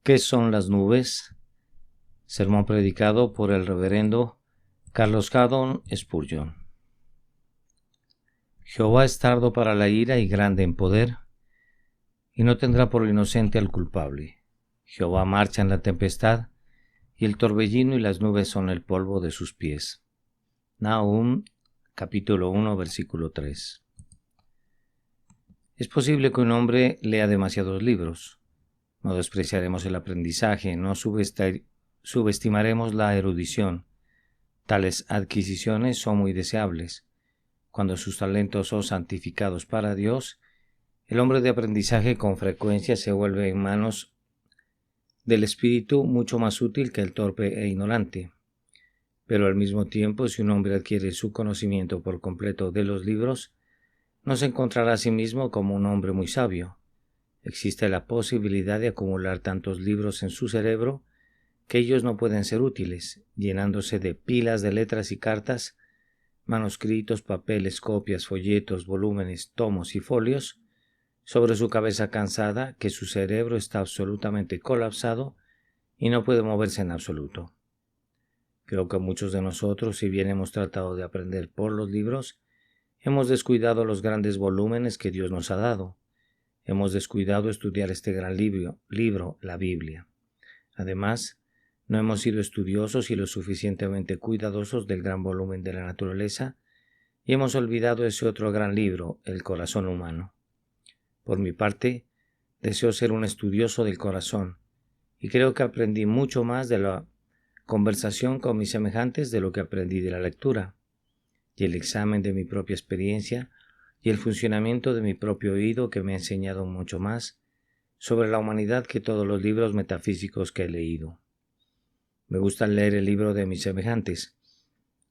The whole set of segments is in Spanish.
¿Qué son las nubes? Sermón predicado por el reverendo Carlos Haddon Spurgeon. Jehová es tardo para la ira y grande en poder, y no tendrá por inocente al culpable. Jehová marcha en la tempestad, y el torbellino y las nubes son el polvo de sus pies. Nahum, capítulo 1, versículo 3. Es posible que un hombre lea demasiados libros. No despreciaremos el aprendizaje, no subestimaremos la erudición. Tales adquisiciones son muy deseables. Cuando sus talentos son santificados para Dios, el hombre de aprendizaje con frecuencia se vuelve en manos del Espíritu mucho más útil que el torpe e ignorante. Pero al mismo tiempo, si un hombre adquiere su conocimiento por completo de los libros, no se encontrará a sí mismo como un hombre muy sabio. Existe la posibilidad de acumular tantos libros en su cerebro que ellos no pueden ser útiles, llenándose de pilas de letras y cartas, manuscritos, papeles, copias, folletos, volúmenes, tomos y folios, sobre su cabeza cansada, que su cerebro está absolutamente colapsado y no puede moverse en absoluto. Creo que muchos de nosotros, si bien hemos tratado de aprender por los libros, hemos descuidado los grandes volúmenes que Dios nos ha dado. Hemos descuidado estudiar este gran libro, la Biblia. Además, no hemos sido estudiosos y lo suficientemente cuidadosos del gran volumen de la naturaleza, y hemos olvidado ese otro gran libro, el corazón humano. Por mi parte, deseo ser un estudioso del corazón, y creo que aprendí mucho más de la conversación con mis semejantes de lo que aprendí de la lectura, y el examen de mi propia experiencia y el funcionamiento de mi propio oído que me ha enseñado mucho más sobre la humanidad que todos los libros metafísicos que he leído. Me gusta leer el libro de mis semejantes.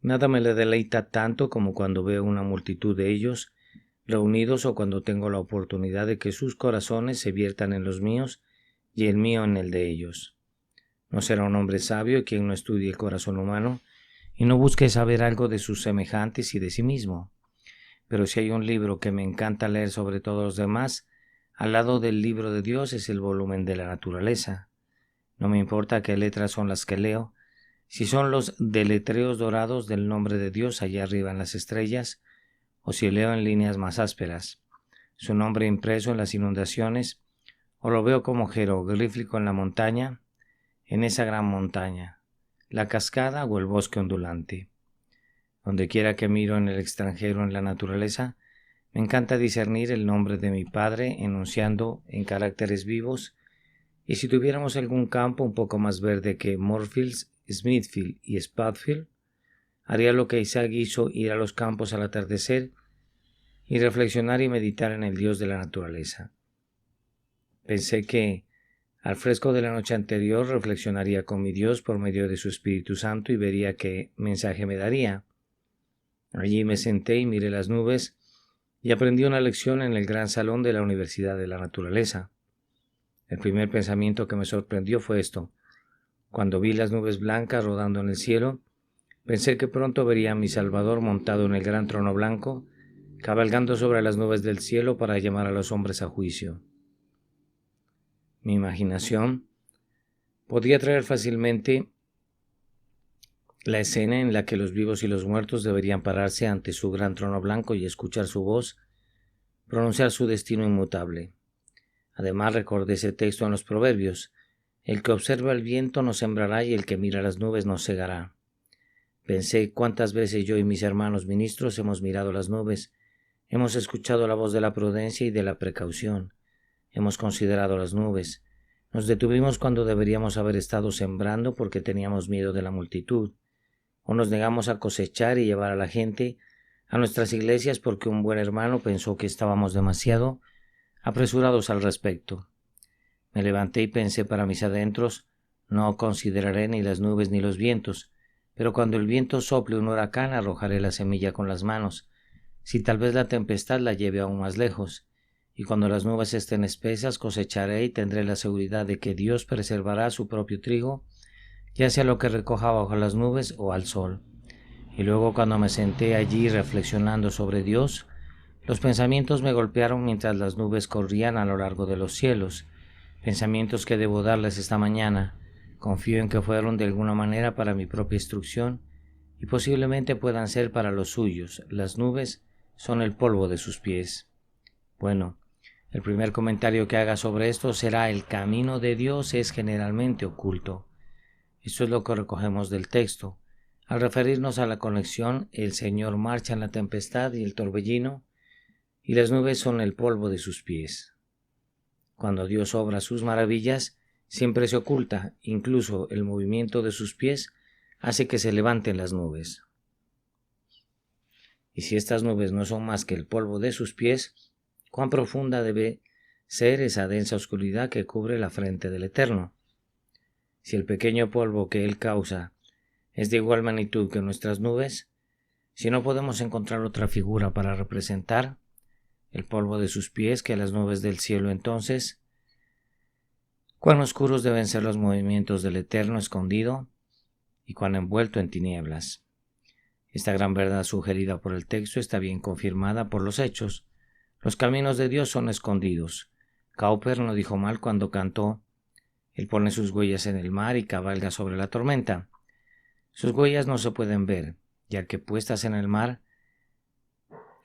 Nada me le deleita tanto como cuando veo una multitud de ellos reunidos o cuando tengo la oportunidad de que sus corazones se viertan en los míos y el mío en el de ellos. No será un hombre sabio quien no estudie el corazón humano y no busque saber algo de sus semejantes y de sí mismo. Pero si hay un libro que me encanta leer sobre todos los demás, al lado del libro de Dios es el volumen de la naturaleza. No me importa qué letras son las que leo, si son los deletreos dorados del nombre de Dios allá arriba en las estrellas, o si leo en líneas más ásperas, su nombre impreso en las inundaciones, o lo veo como jeroglífico en la montaña, en esa gran montaña, la cascada o el bosque ondulante. Donde quiera que miro en el extranjero en la naturaleza, me encanta discernir el nombre de mi Padre enunciando en caracteres vivos, y si tuviéramos algún campo un poco más verde que Moorfield, Smithfield y Spatfield, haría lo que Isaac hizo, ir a los campos al atardecer y reflexionar y meditar en el Dios de la naturaleza. Pensé que, al fresco de la noche anterior, reflexionaría con mi Dios por medio de su Espíritu Santo y vería qué mensaje me daría. Allí me senté y miré las nubes y aprendí una lección en el gran salón de la Universidad de la Naturaleza. El primer pensamiento que me sorprendió fue esto. Cuando vi las nubes blancas rodando en el cielo, pensé que pronto vería a mi Salvador montado en el gran trono blanco, cabalgando sobre las nubes del cielo para llamar a los hombres a juicio. Mi imaginación podía traer fácilmente la escena en la que los vivos y los muertos deberían pararse ante su gran trono blanco y escuchar su voz, pronunciar su destino inmutable. Además recordé ese texto en los Proverbios: el que observa el viento no sembrará y el que mira las nubes no segará. Pensé cuántas veces yo y mis hermanos ministros hemos mirado las nubes, hemos escuchado la voz de la prudencia y de la precaución, hemos considerado las nubes, nos detuvimos cuando deberíamos haber estado sembrando porque teníamos miedo de la multitud, o nos negamos a cosechar y llevar a la gente a nuestras iglesias porque un buen hermano pensó que estábamos demasiado apresurados al respecto. Me levanté y pensé para mis adentros: no consideraré ni las nubes ni los vientos, pero cuando el viento sople un huracán arrojaré la semilla con las manos, si tal vez la tempestad la lleve aún más lejos, y cuando las nubes estén espesas cosecharé y tendré la seguridad de que Dios preservará su propio trigo, ya sea lo que recoja bajo las nubes o al sol. Y luego, cuando me senté allí reflexionando sobre Dios, los pensamientos me golpearon mientras las nubes corrían a lo largo de los cielos. pensamientos que debo darles esta mañana. Confío en que fueron de alguna manera para mi propia instrucción y posiblemente puedan ser para los suyos. Las nubes son el polvo de sus pies. Bueno, el primer comentario que haga sobre esto será: el camino de Dios es generalmente oculto. Esto es lo que recogemos del texto. Al referirnos a la conexión, el Señor marcha en la tempestad y el torbellino, y las nubes son el polvo de sus pies. Cuando Dios obra sus maravillas, siempre se oculta, incluso el movimiento de sus pies hace que se levanten las nubes. Y si estas nubes no son más que el polvo de sus pies, ¿cuán profunda debe ser esa densa oscuridad que cubre la frente del Eterno? Si el pequeño polvo que Él causa es de igual magnitud que nuestras nubes, si no podemos encontrar otra figura para representar el polvo de sus pies que las nubes del cielo, entonces, cuán oscuros deben ser los movimientos del Eterno escondido y cuán envuelto en tinieblas. Esta gran verdad sugerida por el texto está bien confirmada por los hechos. Los caminos de Dios son escondidos. Cowper no dijo mal cuando cantó: Él pone sus huellas en el mar y cabalga sobre la tormenta. Sus huellas no se pueden ver, ya que puestas en el mar,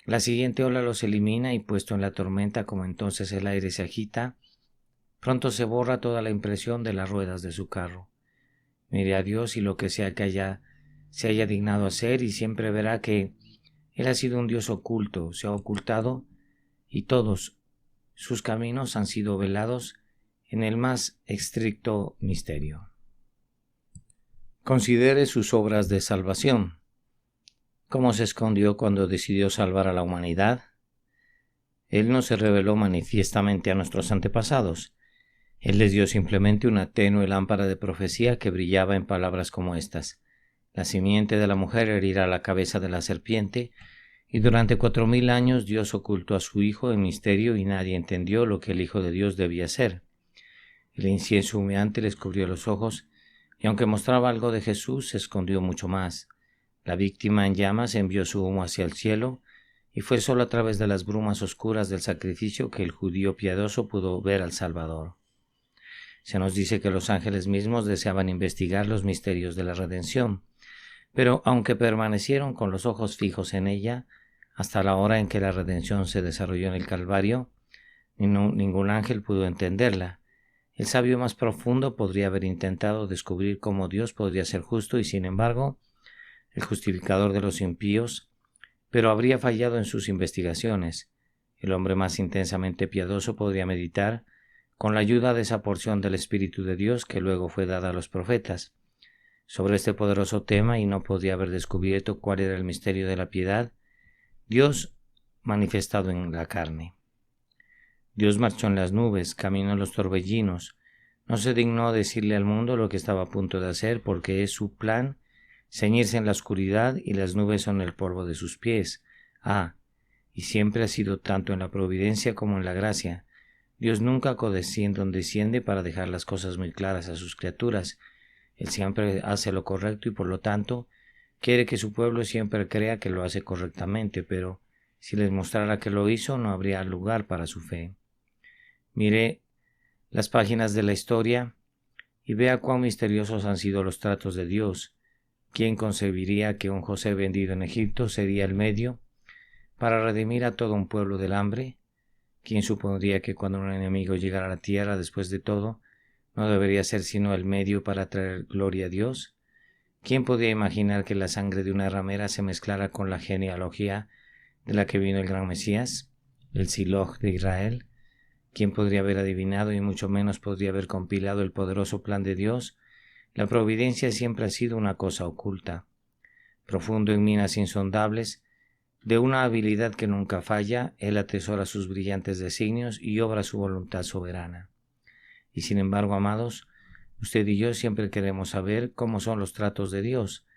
la siguiente ola los elimina, y puesto en la tormenta, como entonces el aire se agita, pronto se borra toda la impresión de las ruedas de su carro. Mire a Dios y lo que sea que se haya dignado hacer, y siempre verá que Él ha sido un Dios oculto, se ha ocultado, y todos sus caminos han sido velados en el más estricto misterio. Considere sus obras de salvación. ¿Cómo se escondió cuando decidió salvar a la humanidad? Él no se reveló manifiestamente a nuestros antepasados. Él les dio simplemente una tenue lámpara de profecía que brillaba en palabras como estas: la simiente de la mujer herirá la cabeza de la serpiente, y durante 4000 años Dios ocultó a su Hijo en misterio y nadie entendió lo que el Hijo de Dios debía ser. El incienso humeante les cubrió los ojos, y aunque mostraba algo de Jesús, se escondió mucho más. La víctima en llamas envió su humo hacia el cielo, y fue solo a través de las brumas oscuras del sacrificio que el judío piadoso pudo ver al Salvador. Se nos dice que los ángeles mismos deseaban investigar los misterios de la redención, pero aunque permanecieron con los ojos fijos en ella, hasta la hora en que la redención se desarrolló en el Calvario, ningún ángel pudo entenderla. El sabio más profundo podría haber intentado descubrir cómo Dios podría ser justo y, sin embargo, el justificador de los impíos, pero habría fallado en sus investigaciones. El hombre más intensamente piadoso podría meditar, con la ayuda de esa porción del Espíritu de Dios que luego fue dada a los profetas, sobre este poderoso tema, y no podría haber descubierto cuál era el misterio de la piedad, Dios manifestado en la carne. Dios marchó en las nubes, caminó en los torbellinos. No se dignó decirle al mundo lo que estaba a punto de hacer, porque es su plan ceñirse en la oscuridad, y las nubes son el polvo de sus pies. Y siempre ha sido tanto en la providencia como en la gracia. Dios nunca condesciende para dejar las cosas muy claras a sus criaturas. Él siempre hace lo correcto y por lo tanto quiere que su pueblo siempre crea que lo hace correctamente, pero si les mostrara que lo hizo, no habría lugar para su fe. Mire las páginas de la historia y vea cuán misteriosos han sido los tratos de Dios. ¿Quién concebiría que un José vendido en Egipto sería el medio para redimir a todo un pueblo del hambre? ¿Quién supondría que cuando un enemigo llegara a la tierra, después de todo, no debería ser sino el medio para traer gloria a Dios? ¿Quién podía imaginar que la sangre de una ramera se mezclara con la genealogía de la que vino el gran Mesías, el Siloj de Israel? ¿Quién podría haber adivinado y mucho menos podría haber compilado el poderoso plan de Dios? La providencia siempre ha sido una cosa oculta, profundo en minas insondables, de una habilidad que nunca falla. Él atesora sus brillantes designios y obra su voluntad soberana. Y sin embargo, amados, usted y yo siempre queremos saber cómo son los tratos de Dios.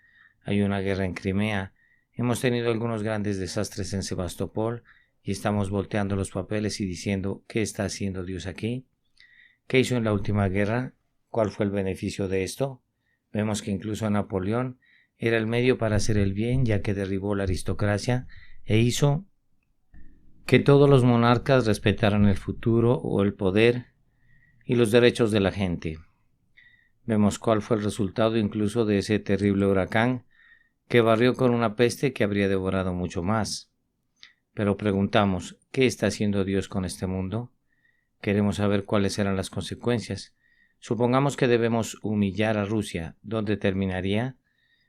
Hay una guerra en Crimea, hemos tenido algunos grandes desastres en Sebastopol, y estamos volteando los papeles y diciendo: ¿qué está haciendo Dios aquí? ¿Qué hizo en la última guerra? ¿Cuál fue el beneficio de esto? Vemos que incluso Napoleón era el medio para hacer el bien, ya que derribó la aristocracia e hizo que todos los monarcas respetaran el futuro o el poder y los derechos de la gente. Vemos cuál fue el resultado incluso de ese terrible huracán que barrió con una peste que habría devorado mucho más. Pero preguntamos, ¿qué está haciendo Dios con este mundo? Queremos saber cuáles serán las consecuencias. Supongamos que debemos humillar a Rusia. ¿Dónde terminaría?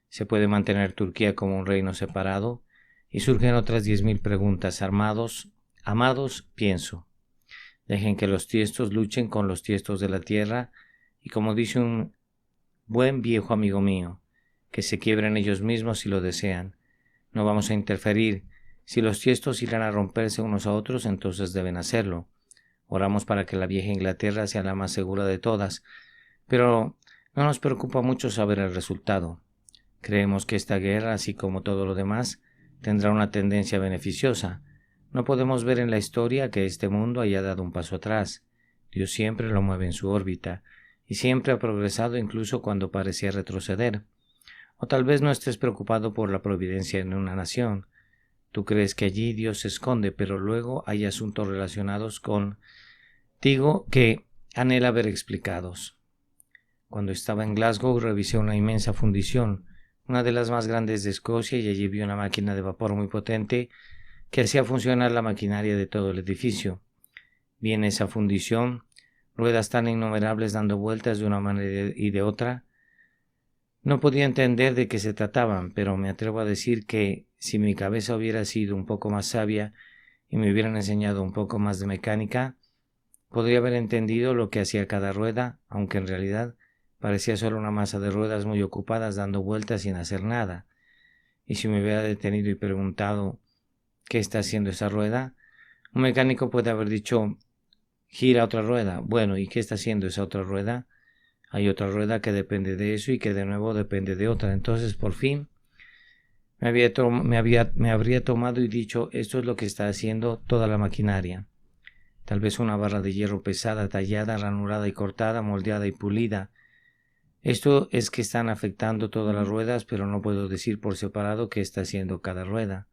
¿Se puede mantener Turquía como un reino separado? Y surgen otras 10.000 preguntas. Amados, pienso. Dejen que los tiestos luchen con los tiestos de la tierra, y como dice un buen viejo amigo mío, que se quiebren ellos mismos si lo desean. No vamos a interferir. Si los tiestos irán a romperse unos a otros, entonces deben hacerlo. Oramos para que la vieja Inglaterra sea la más segura de todas, pero no nos preocupa mucho saber el resultado. Creemos que esta guerra, así como todo lo demás, tendrá una tendencia beneficiosa. No podemos ver en la historia que este mundo haya dado un paso atrás. Dios siempre lo mueve en su órbita, y siempre ha progresado incluso cuando parecía retroceder. O tal vez no estés preocupado por la providencia en una nación. Tú crees que allí Dios se esconde, pero luego hay asuntos relacionados contigo que anhela ver explicados. Cuando estaba en Glasgow revisé una inmensa fundición, una de las más grandes de Escocia, y allí vi una máquina de vapor muy potente que hacía funcionar la maquinaria de todo el edificio. Vi en esa fundición ruedas tan innumerables dando vueltas de una manera y de otra. No podía entender de qué se trataban, pero me atrevo a decir que si mi cabeza hubiera sido un poco más sabia y me hubieran enseñado un poco más de mecánica, podría haber entendido lo que hacía cada rueda, aunque en realidad parecía solo una masa de ruedas muy ocupadas dando vueltas sin hacer nada. Y si me hubiera detenido y preguntado ¿qué está haciendo esa rueda?, un mecánico puede haber dicho gira otra rueda. Bueno, ¿y qué está haciendo esa otra rueda? Hay otra rueda que depende de eso y que de nuevo depende de otra. Entonces, por fin, me habría tomado y dicho, esto es lo que está haciendo toda la maquinaria. Tal vez una barra de hierro pesada, tallada, ranurada y cortada, moldeada y pulida. Esto es que están afectando todas las ruedas, pero no puedo decir por separado qué está haciendo cada rueda.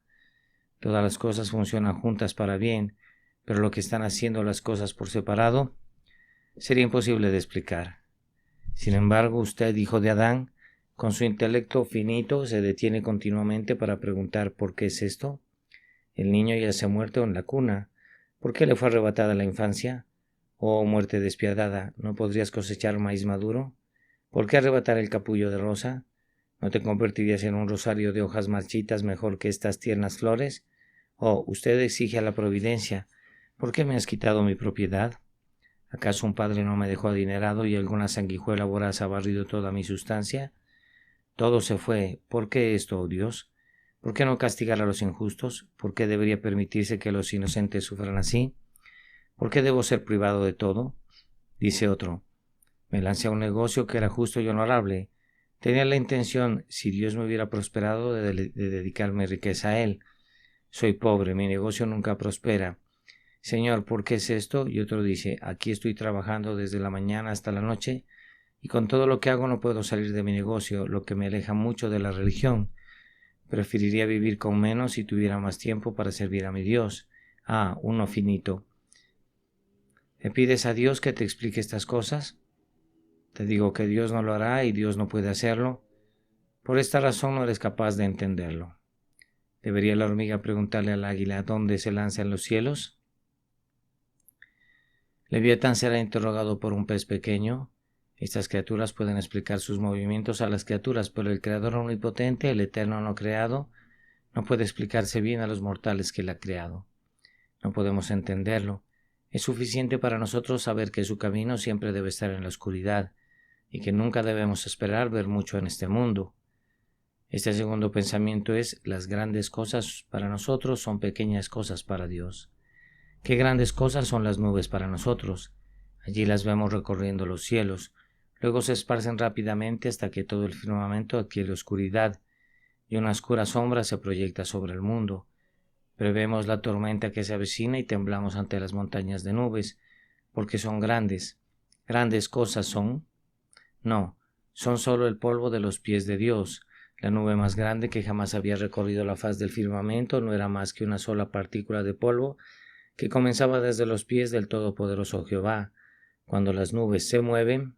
Todas las cosas funcionan juntas para bien, pero lo que están haciendo las cosas por separado sería imposible de explicar. Sin embargo, usted, hijo de Adán, con su intelecto finito, se detiene continuamente para preguntar ¿por qué es esto? El niño ya se ha muerto en la cuna. ¿Por qué le fue arrebatada la infancia? Oh, muerte despiadada, ¿no podrías cosechar maíz maduro? ¿Por qué arrebatar el capullo de rosa? ¿No te convertirías en un rosario de hojas marchitas mejor que estas tiernas flores? Oh, usted exige a la providencia. ¿Por qué me has quitado mi propiedad? ¿Acaso un padre no me dejó adinerado y alguna sanguijuela voraz ha barrido toda mi sustancia? Todo se fue. ¿Por qué esto, oh Dios? ¿Por qué no castigar a los injustos? ¿Por qué debería permitirse que los inocentes sufran así? ¿Por qué debo ser privado de todo? Dice otro. Me lancé a un negocio que era justo y honorable. Tenía la intención, si Dios me hubiera prosperado, de dedicar mi riqueza a él. Soy pobre, mi negocio nunca prospera. Señor, ¿por qué es esto? Y otro dice, aquí estoy trabajando desde la mañana hasta la noche, y con todo lo que hago no puedo salir de mi negocio, lo que me aleja mucho de la religión. Preferiría vivir con menos si tuviera más tiempo para servir a mi Dios. Ah, uno finito. ¿Le pides a Dios que te explique estas cosas? Te digo que Dios no lo hará y Dios no puede hacerlo. Por esta razón no eres capaz de entenderlo. ¿Debería la hormiga preguntarle al águila dónde se lanza en los cielos? Leviatán será interrogado por un pez pequeño. Estas criaturas pueden explicar sus movimientos a las criaturas, pero el Creador omnipotente, el eterno no creado, no puede explicarse bien a los mortales que él ha creado. No podemos entenderlo. Es suficiente para nosotros saber que su camino siempre debe estar en la oscuridad y que nunca debemos esperar ver mucho en este mundo. Este segundo pensamiento es, las grandes cosas para nosotros son pequeñas cosas para Dios. Qué grandes cosas son las nubes para nosotros. Allí las vemos recorriendo los cielos, luego se esparcen rápidamente hasta que todo el firmamento adquiere oscuridad y una oscura sombra se proyecta sobre el mundo. Prevemos la tormenta que se avecina y temblamos ante las montañas de nubes, porque son grandes. ¿Grandes cosas son? No, son solo el polvo de los pies de Dios. La nube más grande que jamás había recorrido la faz del firmamento no era más que una sola partícula de polvo que comenzaba desde los pies del Todopoderoso Jehová. Cuando las nubes se mueven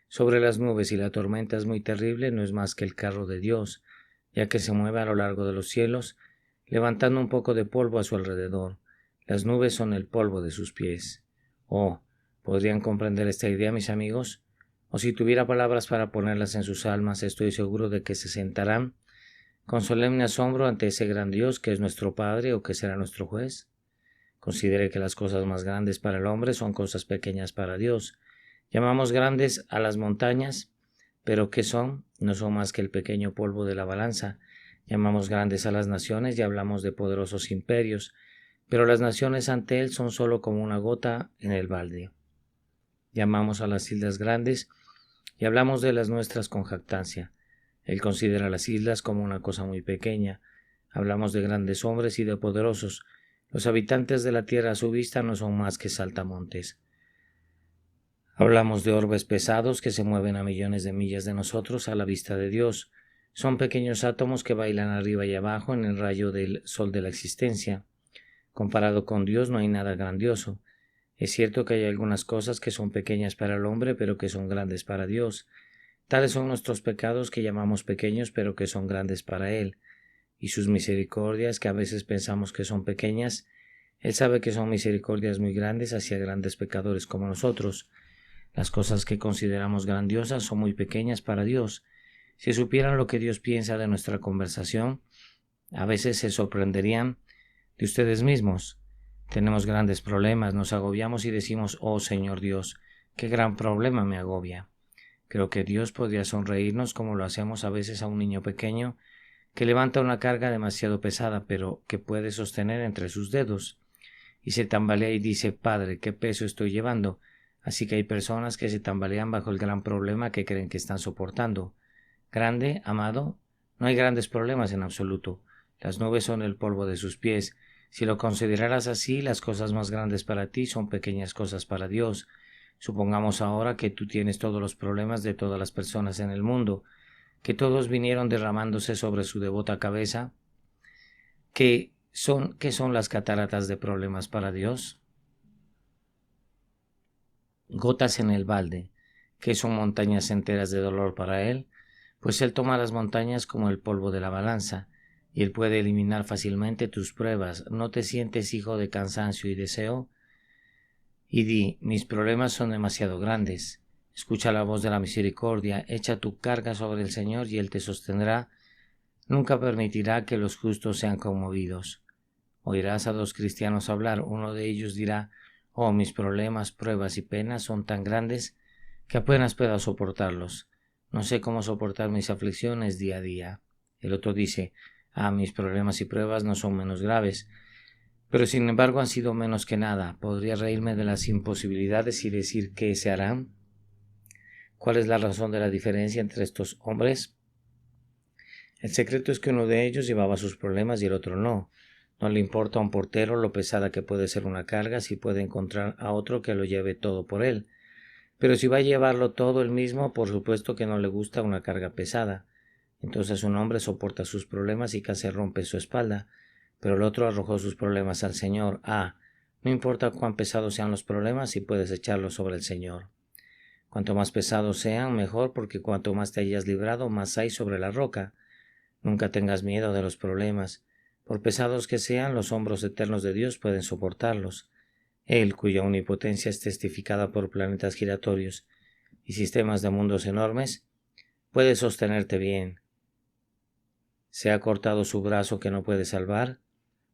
sobre las nubes y la tormenta es muy terrible, no es más que el carro de Dios, ya que se mueve a lo largo de los cielos, levantando un poco de polvo a su alrededor. Las nubes son el polvo de sus pies. Oh, ¿podrían comprender esta idea, mis amigos? O si tuviera palabras para ponerlas en sus almas, estoy seguro de que se sentarán con solemne asombro ante ese gran Dios que es nuestro Padre o que será nuestro juez. Considere que las cosas más grandes para el hombre son cosas pequeñas para Dios. Llamamos grandes a las montañas, pero ¿qué son? No son más que el pequeño polvo de la balanza. Llamamos grandes a las naciones y hablamos de poderosos imperios, pero las naciones ante Él son solo como una gota en el balde. Llamamos a las islas grandes y hablamos de las nuestras con jactancia. Él considera las islas como una cosa muy pequeña. Hablamos de grandes hombres y de poderosos. Los habitantes de la tierra a su vista no son más que saltamontes. Hablamos de orbes pesados que se mueven a millones de millas de nosotros a la vista de Dios. Son pequeños átomos que bailan arriba y abajo en el rayo del sol de la existencia. Comparado con Dios no hay nada grandioso. Es cierto que hay algunas cosas que son pequeñas para el hombre, pero que son grandes para Dios. Tales son nuestros pecados que llamamos pequeños, pero que son grandes para Él. Y sus misericordias, que a veces pensamos que son pequeñas, Él sabe que son misericordias muy grandes hacia grandes pecadores como nosotros. Las cosas que consideramos grandiosas son muy pequeñas para Dios. Si supieran lo que Dios piensa de nuestra conversación, a veces se sorprenderían de ustedes mismos. Tenemos grandes problemas, nos agobiamos y decimos, oh Señor Dios, qué gran problema me agobia. Creo que Dios podría sonreírnos como lo hacemos a veces a un niño pequeño que levanta una carga demasiado pesada, pero que puede sostener entre sus dedos, y se tambalea y dice, Padre, ¿qué peso estoy llevando? Así que hay personas que se tambalean bajo el gran problema que creen que están soportando. Grande, amado, no hay grandes problemas en absoluto. Las nubes son el polvo de sus pies. Si lo consideraras así, las cosas más grandes para ti son pequeñas cosas para Dios. Supongamos ahora que tú tienes todos los problemas de todas las personas en el mundo, que todos vinieron derramándose sobre su devota cabeza. ¿Qué son las cataratas de problemas para Dios? Gotas en el balde, que son montañas enteras de dolor para Él, pues Él toma las montañas como el polvo de la balanza, y Él puede eliminar fácilmente tus pruebas. ¿No te sientes hijo de cansancio y deseo? Y di, mis problemas son demasiado grandes. Escucha la voz de la misericordia, echa tu carga sobre el Señor y Él te sostendrá. Nunca permitirá que los justos sean conmovidos. Oirás a dos cristianos hablar, uno de ellos dirá, oh, mis problemas, pruebas y penas son tan grandes que apenas puedo soportarlos. No sé cómo soportar mis aflicciones día a día. El otro dice, mis problemas y pruebas no son menos graves, pero sin embargo han sido menos que nada. ¿Podría reírme de las imposibilidades y decir qué se harán? ¿Cuál es la razón de la diferencia entre estos hombres? El secreto es que uno de ellos llevaba sus problemas y el otro no. No le importa a un portero lo pesada que puede ser una carga si puede encontrar a otro que lo lleve todo por él. Pero si va a llevarlo todo él mismo, por supuesto que no le gusta una carga pesada. Entonces un hombre soporta sus problemas y casi rompe su espalda, pero el otro arrojó sus problemas al Señor. No importa cuán pesados sean los problemas, si puedes echarlos sobre el Señor. Cuanto más pesados sean, mejor, porque cuanto más te hayas librado, más hay sobre la roca. Nunca tengas miedo de los problemas. Por pesados que sean, los hombros eternos de Dios pueden soportarlos. Él, cuya omnipotencia es testificada por planetas giratorios y sistemas de mundos enormes, puede sostenerte bien. ¿Se ha cortado su brazo que no puede salvar?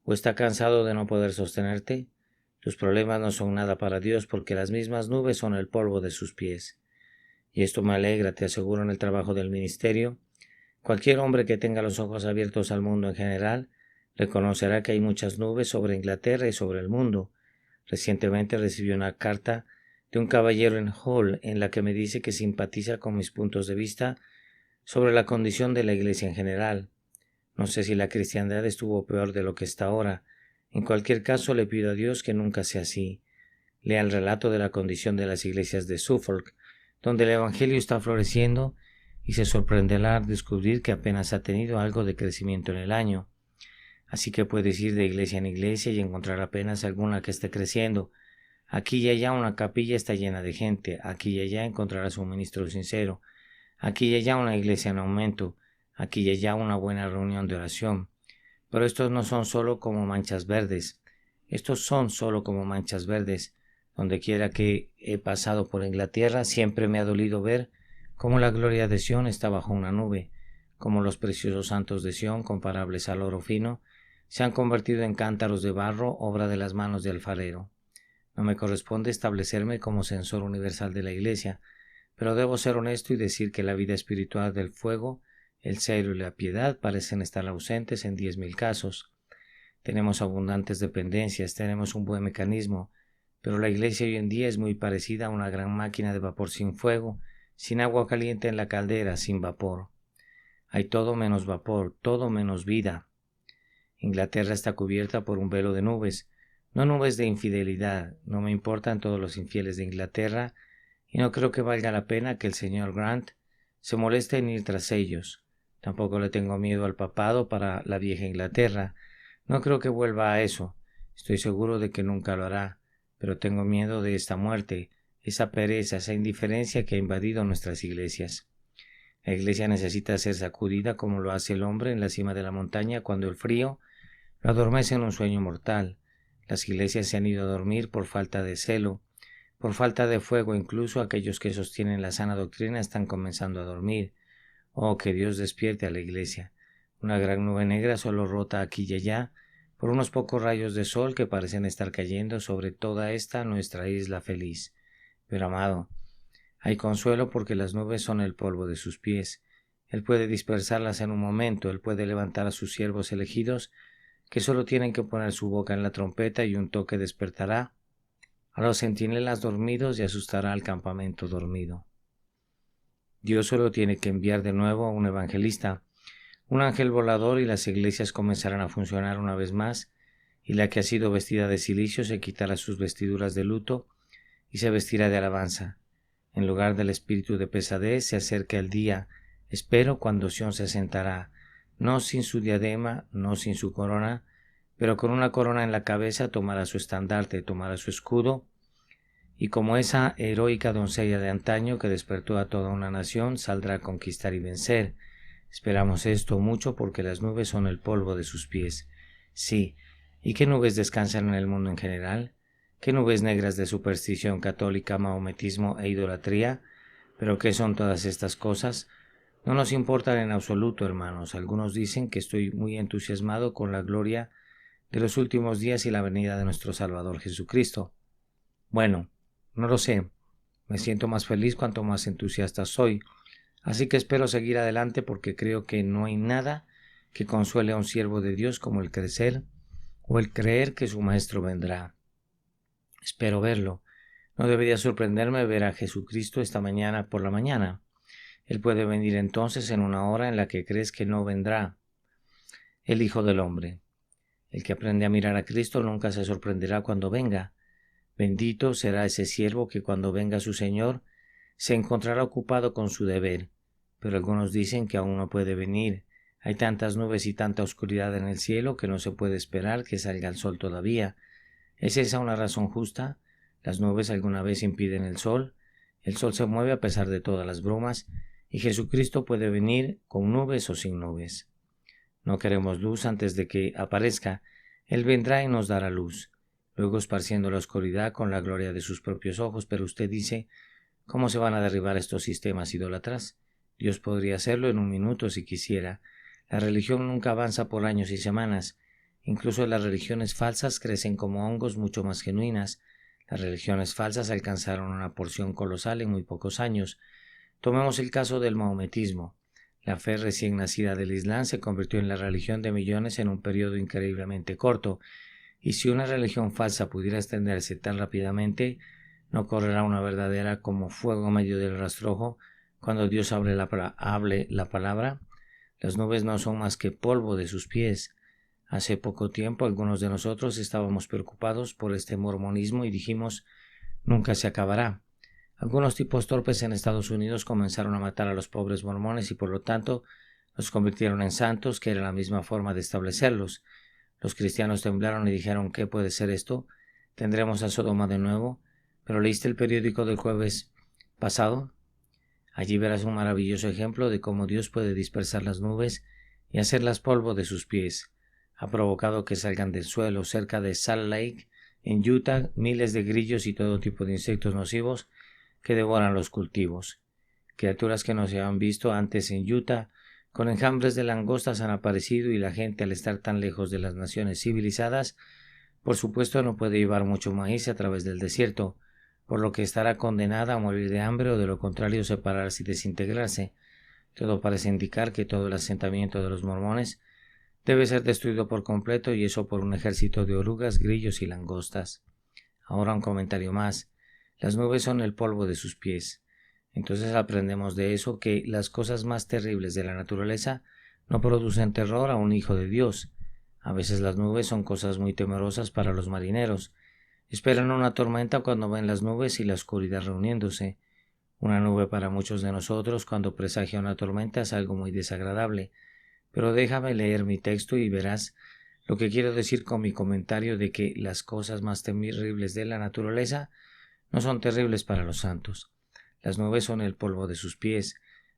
¿O está cansado de no poder sostenerte? Tus problemas no son nada para Dios, porque las mismas nubes son el polvo de sus pies. Y esto me alegra, te aseguro, en el trabajo del ministerio. Cualquier hombre que tenga los ojos abiertos al mundo en general reconocerá que hay muchas nubes sobre Inglaterra y sobre el mundo. Recientemente recibí una carta de un caballero en Hull en la que me dice que simpatiza con mis puntos de vista sobre la condición de la Iglesia en general. No sé si la cristiandad estuvo peor de lo que está ahora. En cualquier caso, le pido a Dios que nunca sea así. Lea el relato de la condición de las iglesias de Suffolk, donde el Evangelio está floreciendo, y se sorprenderá al descubrir que apenas ha tenido algo de crecimiento en el año. Así que puedes ir de iglesia en iglesia y encontrar apenas alguna que esté creciendo. Aquí y allá una capilla está llena de gente, aquí y allá encontrarás un ministro sincero, aquí y allá una iglesia en aumento, aquí y allá una buena reunión de oración. Pero estos no son solo como manchas verdes, estos son solo como manchas verdes. Donde quiera que he pasado por Inglaterra, siempre me ha dolido ver cómo la gloria de Sión está bajo una nube, cómo los preciosos santos de Sión, comparables al oro fino, se han convertido en cántaros de barro, obra de las manos de alfarero. No me corresponde establecerme como censor universal de la Iglesia, pero debo ser honesto y decir que la vida espiritual del fuego, el celo y la piedad parecen estar ausentes en 10.000 casos. Tenemos abundantes dependencias, tenemos un buen mecanismo, pero la Iglesia hoy en día es muy parecida a una gran máquina de vapor sin fuego, sin agua caliente en la caldera, sin vapor. Hay todo menos vapor, todo menos vida. Inglaterra está cubierta por un velo de nubes, no nubes de infidelidad. No me importan todos los infieles de Inglaterra, y no creo que valga la pena que el señor Grant se moleste en ir tras ellos. Tampoco le tengo miedo al papado para la vieja Inglaterra. No creo que vuelva a eso. Estoy seguro de que nunca lo hará, pero tengo miedo de esta muerte, esa pereza, esa indiferencia que ha invadido nuestras iglesias. La iglesia necesita ser sacudida como lo hace el hombre en la cima de la montaña cuando el frío lo adormece en un sueño mortal. Las iglesias se han ido a dormir por falta de celo, por falta de fuego. Incluso aquellos que sostienen la sana doctrina están comenzando a dormir. Oh, que Dios despierte a la iglesia. Una gran nube negra solo rota aquí y allá por unos pocos rayos de sol que parecen estar cayendo sobre toda esta nuestra isla feliz. Pero amado, hay consuelo porque las nubes son el polvo de sus pies. Él puede dispersarlas en un momento, Él puede levantar a sus siervos elegidos, que solo tienen que poner su boca en la trompeta y un toque despertará a los centinelas dormidos y asustará al campamento dormido. Dios solo tiene que enviar de nuevo a un evangelista, un ángel volador, y las iglesias comenzarán a funcionar una vez más, y la que ha sido vestida de cilicio se quitará sus vestiduras de luto y se vestirá de alabanza. En lugar del espíritu de pesadez se acerca el día, espero, cuando Sión se sentará, no sin su diadema, no sin su corona, pero con una corona en la cabeza. Tomará su estandarte, tomará su escudo, y como esa heroica doncella de antaño que despertó a toda una nación, saldrá a conquistar y vencer. Esperamos esto mucho porque las nubes son el polvo de sus pies. Sí, ¿y qué nubes descansan en el mundo en general? ¿Qué nubes negras de superstición católica, mahometismo e idolatría? ¿Pero qué son todas estas cosas? No nos importan en absoluto, hermanos. Algunos dicen que estoy muy entusiasmado con la gloria de los últimos días y la venida de nuestro Salvador Jesucristo. Bueno, no lo sé. Me siento más feliz cuanto más entusiasta soy. Así que espero seguir adelante porque creo que no hay nada que consuele a un siervo de Dios como el crecer o el creer que su Maestro vendrá. Espero verlo. No debería sorprenderme ver a Jesucristo esta mañana por la mañana. Él puede venir entonces en una hora en la que crees que no vendrá. El Hijo del Hombre. El que aprende a mirar a Cristo nunca se sorprenderá cuando venga. Bendito será ese siervo que cuando venga su Señor se encontrará ocupado con su deber. Pero algunos dicen que aún no puede venir. Hay tantas nubes y tanta oscuridad en el cielo que no se puede esperar que salga el sol todavía. ¿Es esa una razón justa? ¿Las nubes alguna vez impiden el sol? El sol se mueve a pesar de todas las bromas, y Jesucristo puede venir con nubes o sin nubes. No queremos luz antes de que aparezca. Él vendrá y nos dará luz, luego esparciendo la oscuridad con la gloria de sus propios ojos. Pero usted dice, ¿cómo se van a derribar estos sistemas idólatras? Dios podría hacerlo en un minuto si quisiera. La religión nunca avanza por años y semanas. Incluso las religiones falsas crecen como hongos mucho más genuinas. Las religiones falsas alcanzaron una porción colosal en muy pocos años. Tomemos el caso del mahometismo. La fe recién nacida del Islam se convirtió en la religión de millones en un periodo increíblemente corto, y si una religión falsa pudiera extenderse tan rápidamente, no correrá una verdadera como fuego en medio del rastrojo cuando Dios hable la palabra. Las nubes no son más que polvo de sus pies. Hace poco tiempo algunos de nosotros estábamos preocupados por este mormonismo y dijimos, nunca se acabará. Algunos tipos torpes en Estados Unidos comenzaron a matar a los pobres mormones y por lo tanto los convirtieron en santos, que era la misma forma de establecerlos. Los cristianos temblaron y dijeron, ¿qué puede ser esto? Tendremos a Sodoma de nuevo. ¿Pero leíste el periódico del jueves pasado? Allí verás un maravilloso ejemplo de cómo Dios puede dispersar las nubes y hacerlas polvo de sus pies. Ha provocado que salgan del suelo cerca de Salt Lake, en Utah, miles de grillos y todo tipo de insectos nocivos que devoran los cultivos. Criaturas que no se habían visto antes en Utah, con enjambres de langostas han aparecido y la gente, al estar tan lejos de las naciones civilizadas, por supuesto no puede llevar mucho maíz a través del desierto, por lo que estará condenada a morir de hambre o de lo contrario separarse y desintegrarse. Todo parece indicar que todo el asentamiento de los mormones debe ser destruido por completo, y eso por un ejército de orugas, grillos y langostas. Ahora un comentario más. Las nubes son el polvo de sus pies. Entonces aprendemos de eso que las cosas más terribles de la naturaleza no producen terror a un hijo de Dios. A veces las nubes son cosas muy temerosas para los marineros. Esperan una tormenta cuando ven las nubes y la oscuridad reuniéndose. Una nube para muchos de nosotros cuando presagia una tormenta es algo muy desagradable. Pero déjame leer mi texto y verás lo que quiero decir con mi comentario de que las cosas más terribles de la naturaleza no son terribles para los santos. Las nubes son el polvo de sus pies,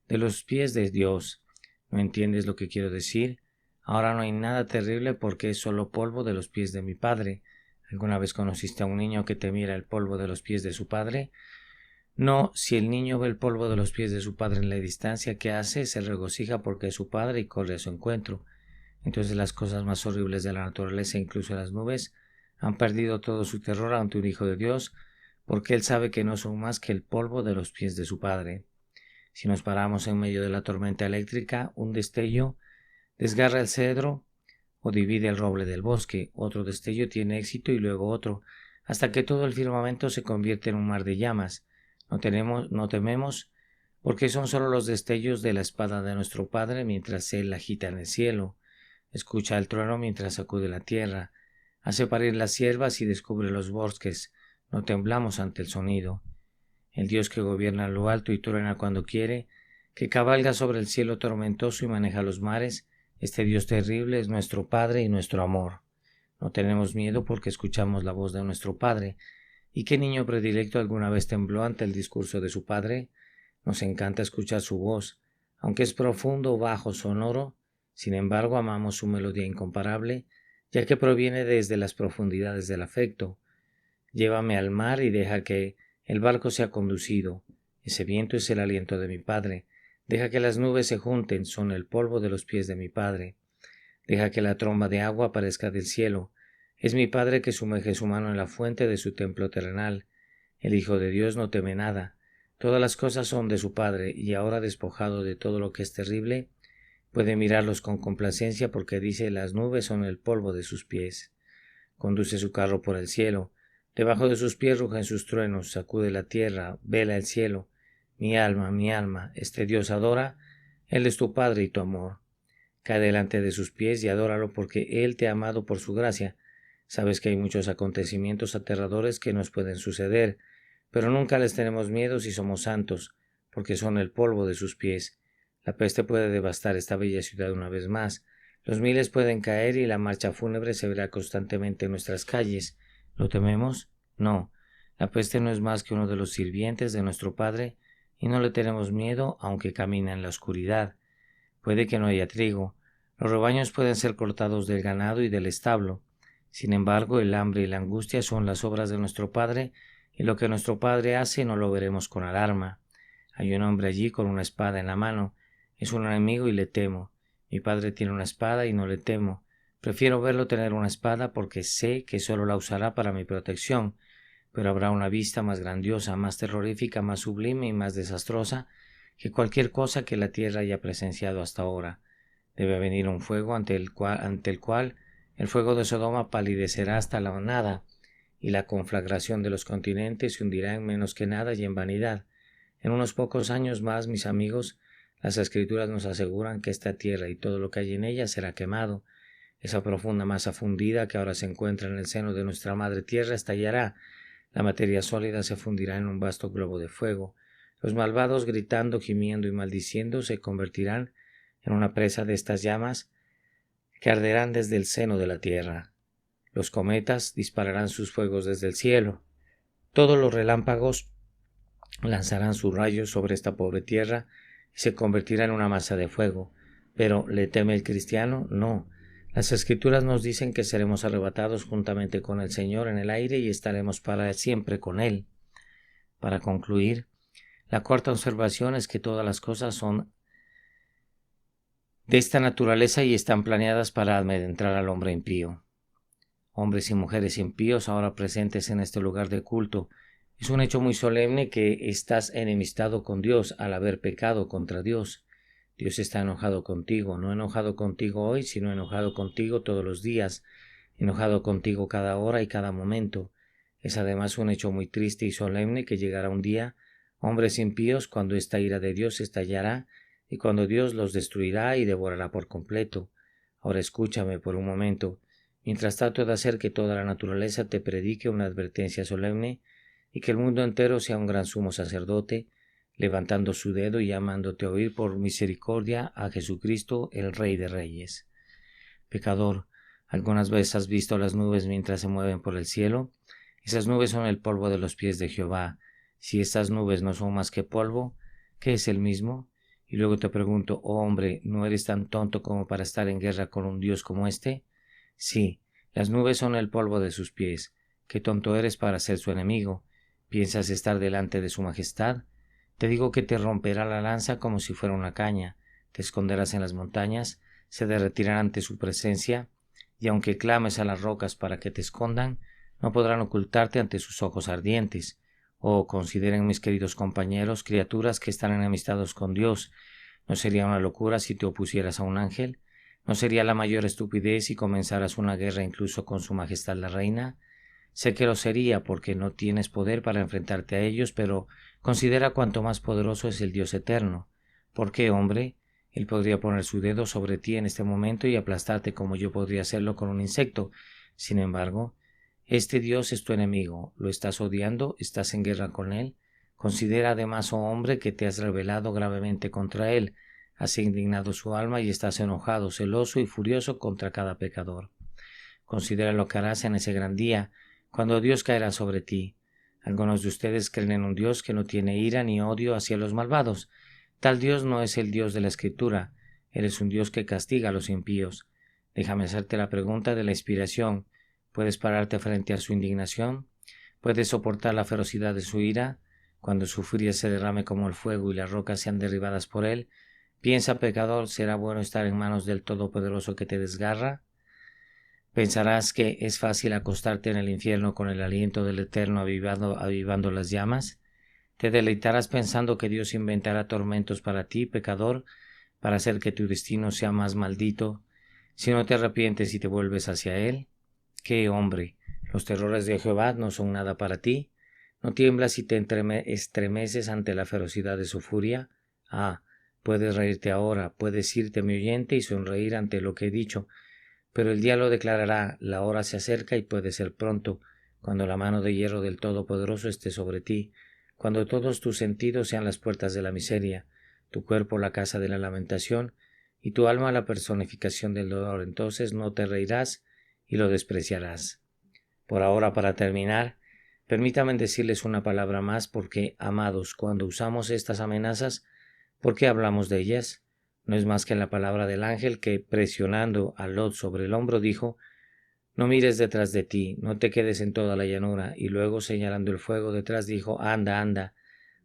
de los pies de Dios. ¿No entiendes lo que quiero decir? Ahora no hay nada terrible porque es solo polvo de los pies de mi Padre. ¿Alguna vez conociste a un niño que temiera el polvo de los pies de su padre? No, si el niño ve el polvo de los pies de su padre en la distancia, ¿qué hace? Se regocija porque es su padre y corre a su encuentro. Entonces las cosas más horribles de la naturaleza, incluso las nubes, han perdido todo su terror ante un hijo de Dios, porque él sabe que no son más que el polvo de los pies de su padre. Si nos paramos en medio de la tormenta eléctrica, un destello desgarra el cedro o divide el roble del bosque, otro destello tiene éxito y luego otro, hasta que todo el firmamento se convierte en un mar de llamas. No tememos, porque son solo los destellos de la espada de nuestro Padre mientras Él la agita en el cielo. Escucha el trueno mientras sacude la tierra, hace parir las hierbas y descubre los bosques. No temblamos ante el sonido. El Dios que gobierna lo alto y truena cuando quiere, que cabalga sobre el cielo tormentoso y maneja los mares, este Dios terrible es nuestro Padre y nuestro amor. No tenemos miedo porque escuchamos la voz de nuestro Padre. ¿Y qué niño predilecto alguna vez tembló ante el discurso de su padre? Nos encanta escuchar su voz, aunque es profundo, bajo, sonoro. Sin embargo, amamos su melodía incomparable, ya que proviene desde las profundidades del afecto. Llévame al mar y deja que el barco sea conducido. Ese viento es el aliento de mi Padre. Deja que las nubes se junten, son el polvo de los pies de mi Padre. Deja que la tromba de agua aparezca del cielo. Es mi Padre que sumerge su mano en la fuente de su templo terrenal. El Hijo de Dios no teme nada. Todas las cosas son de su Padre, y ahora despojado de todo lo que es terrible, puede mirarlos con complacencia porque dice: las nubes son el polvo de sus pies. Conduce su carro por el cielo. Debajo de sus pies rugen sus truenos, sacude la tierra, vela el cielo. Mi alma, este Dios adora, Él es tu Padre y tu amor. Cae delante de sus pies y adóralo porque Él te ha amado por su gracia. Sabes que hay muchos acontecimientos aterradores que nos pueden suceder, pero nunca les tenemos miedo si somos santos, porque son el polvo de sus pies. La peste puede devastar esta bella ciudad una vez más. Los miles pueden caer y la marcha fúnebre se verá constantemente en nuestras calles. ¿Lo tememos? No. La peste no es más que uno de los sirvientes de nuestro Padre, y no le tenemos miedo aunque camina en la oscuridad. Puede que no haya trigo. Los rebaños pueden ser cortados del ganado y del establo. Sin embargo, el hambre y la angustia son las obras de nuestro Padre, y lo que nuestro Padre hace no lo veremos con alarma. Hay un hombre allí con una espada en la mano. Es un enemigo y le temo. Mi Padre tiene una espada y no le temo. Prefiero verlo tener una espada porque sé que solo la usará para mi protección, pero habrá una vista más grandiosa, más terrorífica, más sublime y más desastrosa que cualquier cosa que la tierra haya presenciado hasta ahora. Debe venir un fuego ante el cual el fuego de Sodoma palidecerá hasta la nada, y la conflagración de los continentes se hundirá en menos que nada y en vanidad. En unos pocos años más, mis amigos, las Escrituras nos aseguran que esta tierra y todo lo que hay en ella será quemado. Esa profunda masa fundida que ahora se encuentra en el seno de nuestra madre tierra estallará. La materia sólida se fundirá en un vasto globo de fuego. Los malvados, gritando, gimiendo y maldiciendo, se convertirán en una presa de estas llamas que arderán desde el seno de la tierra. Los cometas dispararán sus fuegos desde el cielo. Todos los relámpagos lanzarán sus rayos sobre esta pobre tierra y se convertirá en una masa de fuego. Pero, ¿le teme el cristiano? No. Las Escrituras nos dicen que seremos arrebatados juntamente con el Señor en el aire y estaremos para siempre con Él. Para concluir, la cuarta observación es que todas las cosas son de esta naturaleza y están planeadas para amedrentar al hombre impío. Hombres y mujeres impíos ahora presentes en este lugar de culto. Es un hecho muy solemne que estás enemistado con Dios al haber pecado contra Dios. Dios está enojado contigo, no enojado contigo hoy, sino enojado contigo todos los días, enojado contigo cada hora y cada momento. Es además un hecho muy triste y solemne que llegará un día, hombres impíos, cuando esta ira de Dios estallará y cuando Dios los destruirá y devorará por completo. Ahora escúchame por un momento, mientras trato de hacer que toda la naturaleza te predique una advertencia solemne y que el mundo entero sea un gran sumo sacerdote, levantando su dedo y llamándote a oír por misericordia a Jesucristo, el Rey de Reyes. Pecador, ¿algunas veces has visto las nubes mientras se mueven por el cielo? Esas nubes son el polvo de los pies de Jehová. Si estas nubes no son más que polvo, ¿qué es el mismo? Y luego te pregunto, oh hombre, ¿no eres tan tonto como para estar en guerra con un Dios como este? Sí, las nubes son el polvo de sus pies. ¿Qué tonto eres para ser su enemigo? ¿Piensas estar delante de su majestad? Te digo que te romperá la lanza como si fuera una caña, te esconderás en las montañas, se derretirán ante su presencia, y aunque clames a las rocas para que te escondan, no podrán ocultarte ante sus ojos ardientes. Oh, consideren mis queridos compañeros, criaturas que están enemistados con Dios. ¿No sería una locura si te opusieras a un ángel? ¿No sería la mayor estupidez si comenzaras una guerra incluso con su majestad la reina? Sé que lo sería porque no tienes poder para enfrentarte a ellos, pero considera cuánto más poderoso es el Dios eterno. ¿Por qué, hombre? Él podría poner su dedo sobre ti en este momento y aplastarte como yo podría hacerlo con un insecto. Sin embargo, este Dios es tu enemigo. ¿Lo estás odiando? ¿Estás en guerra con él? Considera además, oh hombre, que te has rebelado gravemente contra él. Has indignado su alma y estás enojado, celoso y furioso contra cada pecador. Considera lo que harás en ese gran día, cuando Dios caerá sobre ti. Algunos de ustedes creen en un Dios que no tiene ira ni odio hacia los malvados. Tal Dios no es el Dios de la Escritura. Él es un Dios que castiga a los impíos. Déjame hacerte la pregunta de la inspiración. ¿Puedes pararte frente a su indignación? ¿Puedes soportar la ferocidad de su ira? Cuando su furia se derrame como el fuego y las rocas sean derribadas por él, piensa, pecador, ¿será bueno estar en manos del Todopoderoso que te desgarra? ¿Pensarás que es fácil acostarte en el infierno con el aliento del Eterno avivando las llamas? ¿Te deleitarás pensando que Dios inventará tormentos para ti, pecador, para hacer que tu destino sea más maldito, si no te arrepientes y te vuelves hacia Él? ¿Qué, hombre? ¿Los terrores de Jehová no son nada para ti? ¿No tiemblas y te estremeces ante la ferocidad de su furia? Ah, puedes reírte ahora, puedes irte, mi oyente, y sonreír ante lo que he dicho, pero el día lo declarará, la hora se acerca y puede ser pronto, cuando la mano de hierro del Todopoderoso esté sobre ti, cuando todos tus sentidos sean las puertas de la miseria, tu cuerpo la casa de la lamentación, y tu alma la personificación del dolor. Entonces no te reirás y lo despreciarás. Por ahora, para terminar, permítanme decirles una palabra más porque, amados, cuando usamos estas amenazas, ¿por qué hablamos de ellas? No es más que la palabra del ángel que, presionando a Lot sobre el hombro, dijo: no mires detrás de ti, no te quedes en toda la llanura, y luego, señalando el fuego detrás, dijo: anda, anda,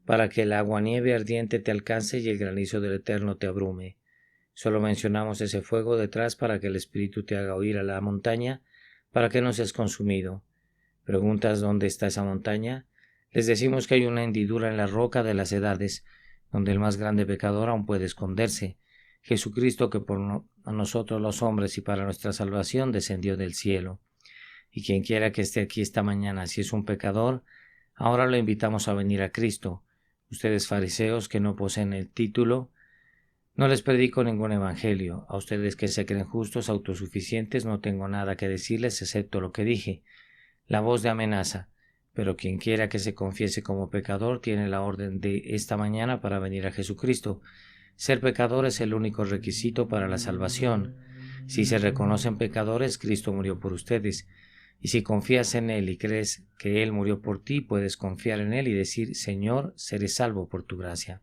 para que el aguanieve ardiente te alcance y el granizo del Eterno te abrume. Solo mencionamos ese fuego detrás para que el Espíritu te haga oír a la montaña, para que no seas consumido. ¿Preguntas dónde está esa montaña? Les decimos que hay una hendidura en la roca de las edades, donde el más grande pecador aún puede esconderse. Jesucristo, que por nosotros los hombres y para nuestra salvación descendió del cielo. Y quien quiera que esté aquí esta mañana, si es un pecador, ahora lo invitamos a venir a Cristo. Ustedes fariseos que no poseen el título, no les predico ningún evangelio. A ustedes que se creen justos, autosuficientes, no tengo nada que decirles excepto lo que dije, la voz de amenaza. Pero quien quiera que se confiese como pecador tiene la orden de esta mañana para venir a Jesucristo. Ser pecador es el único requisito para la salvación. Si se reconocen pecadores, Cristo murió por ustedes. Y si confías en Él y crees que Él murió por ti, puedes confiar en Él y decir: Señor, seré salvo por tu gracia.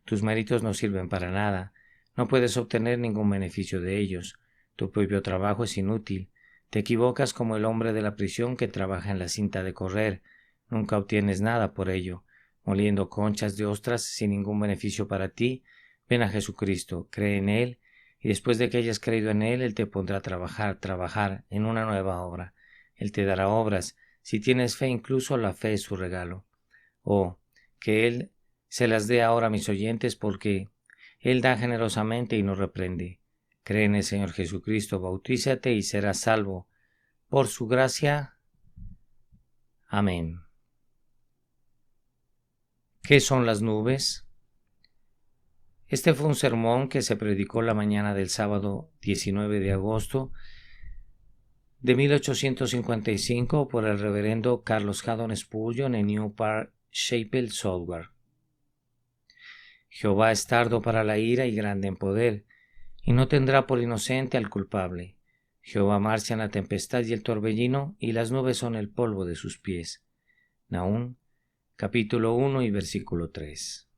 Tus méritos no sirven para nada, no puedes obtener ningún beneficio de ellos, tu propio trabajo es inútil, te equivocas como el hombre de la prisión que trabaja en la cinta de correr, nunca obtienes nada por ello, moliendo conchas de ostras sin ningún beneficio para ti. Ven a Jesucristo, cree en Él, y después de que hayas creído en Él te pondrá a trabajar en una nueva obra. Él te dará obras, si tienes fe, incluso la fe es su regalo. Oh, que Él se las dé ahora a mis oyentes, porque Él da generosamente y no reprende. Cree en el Señor Jesucristo, bautízate y serás salvo. Por su gracia. Amén. ¿Qué son las nubes? Este fue un sermón que se predicó la mañana del sábado 19 de agosto de 1855 por el reverendo Carlos Haddon Spurgeon en New Park Chapel, Southwark. Jehová es tardo para la ira y grande en poder, y no tendrá por inocente al culpable. Jehová marcha en la tempestad y el torbellino, y las nubes son el polvo de sus pies. Nahum, capítulo 1 y versículo 3.